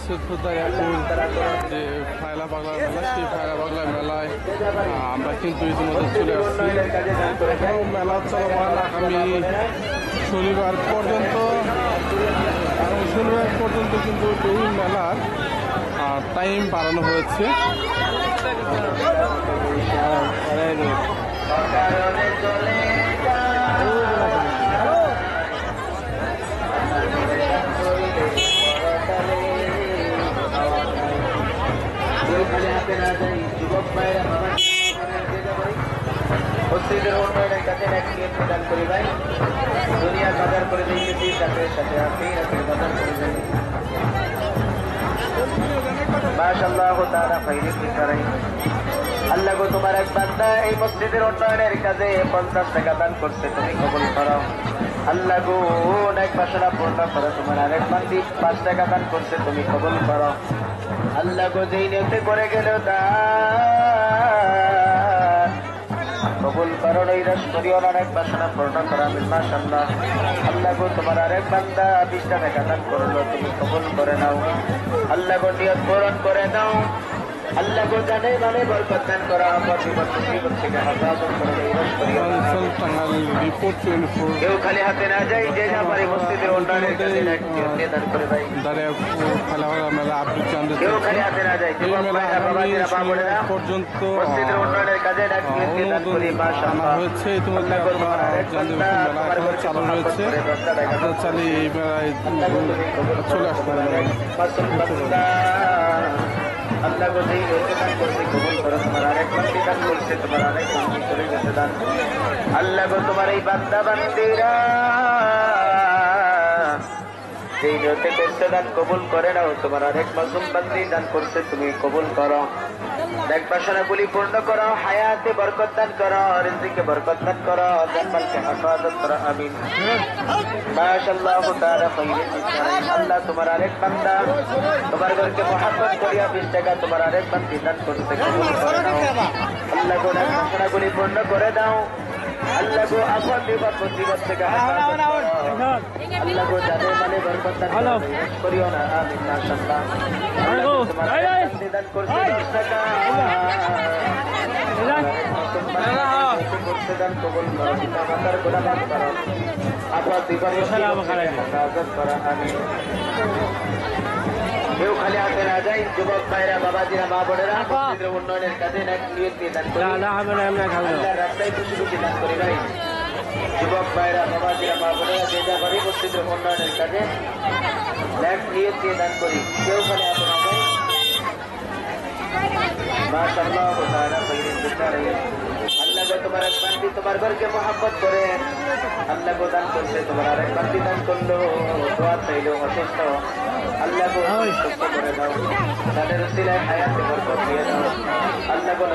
সিদ্ধদারিয়াপুর যে ফায়লা পাগলা মেলা, সেই ফায়লা পাগলা মেলায় আমরা কিন্তু ইতিমধ্যে চলে আসছি। মেলা চলমান আগামী শনিবার পর্যন্ত কিন্তু এই মেলার টাইম বাড়ানো হয়েছে। মসজিদের উন্নয়নের কাছে একটি প্রদান করি ভাই, দুনিয়া বাজার করে দিয়েছি, সাথে সাথে আপনি বাজার করে দেন। মাশাআল্লাহ তাআলা খাইরে কি করাই। আল্লাহ গো, তোমার এক বান্দা এই মসজিদের উন্নয়নের কাজে 50 টাকা দান করছে, তুমি কবুল করো। আল্লাহ গো, অনেক বাসনা পূর্ণ করো। তোমার আরেক বান্দি 5 টাকা দান করছে, তুমি কবুল করো। আল্লাহ গো, যেই নিয়তে করে গেল তা কবুল করো। নৈরাশ করিও না, অনেক বাসনা পূর্ণ করো। আমিন। মাশাআল্লাহ। আল্লাহ গো, তোমার আরেক বান্দা 20 টাকা দান করলো, তুমি কবুল করে নাও। আল্লাহ গো, নিয়ত পূরণ করে নাও। আল্লাহ গো, জানে মানে বরকত দান করা, মুসিবত থেকে হেফাজত করে। নৈরাশ করিও না। কেউ খালি হাতে না যাই, যে আমার মসজিদের উন্নয়নের কাজে দান করে ভাই। কেউ খালি হাতে না যায়, পর্যন্ত মসজিদের উন্নয়নের কাজে দান করি। মাশাআল্লাহ হয়েছে ইতিমধ্যে চালু রয়েছে। আপনারা চালিয়ে এই মেলায় চলে আসতে পারেন। আল্লাহ গো, যেই দান করছে কবুল করো। তোমার আরেক বান্দি দান করছে, তোমার আরেক বান্দি চলে গেছে দান। আল্লাহ গো, তোমার এই বান্দা বান্দিরা যেই নিয়তে করছে দান কবুল করে নাও। তোমার আরেক মাসুম বান্দি দান করছে, তুমি কবুল করো। এক বাসনাগুলি পূর্ণ করো, হায়াতে বরকত দান করো, রিজিকে বরকত দান করো, জান্নাতকে হেফাজত করো। আমিন। মাশাআল্লাহ তাআলা খাইরে ইসরাইল। আল্লাহ, তোমার আরেক বান্দা তোমার ঘরকে মহব্বত করিয়া 20 টাকা তোমার আরেক বান্দি দান করতে কবুল করে নাও। আল্লাহ গো, এক বাসনাগুলি পূর্ণ করে দাও। আল্লাহ গো, আফত বিপদ মুসিবত থেকে হেফাজত করো। আল্লাহ গো, জানে মানে বরকত দান করিও না। আমিন। মাশাআল্লাহ। তোমার আরেক বান্দি দান করছে 10 টাকা, করছে দান কবুল করো। পিতা মাতার গুনাহ মাফ করো, আফত বিপদ মুসিবত থেকে হেফাজত করো। আমিন। কেউ খালি হাতে না যায়, যুবক ভাইরা, বাবাজিরা, মা বোনেরা, মসজিদের উন্নয়নের কাজে নিয়ত দিয়ে দান করি। আল্লাহর রাস্তায় খুশি খুশি দান করি ভাই। যুবক ভাইরা, বাবাজিরা, মা বোনেরা, যে যা পারি মসজিদের উন্নয়নের কাজে নিয়ত দিয়ে দান করি। কেউ খালি হাতে না যায়। মাশাআল্লাহ তাআলা খাইরে ইসরাইল। আল্লাহ গো, তোমার এক বান্দি তোমার ঘরকে মহব্বত করে আল্লাহ গো দান করছে, তোমার আরেক বান্দি দান করলো, দোয়া চাইলো, অসুস্থ। আল্লাহ গো সুস্থ করে দাও, তাদের উসিলায় হায়াতে বরকত দিয়ে দাও। আল্লাহ গো,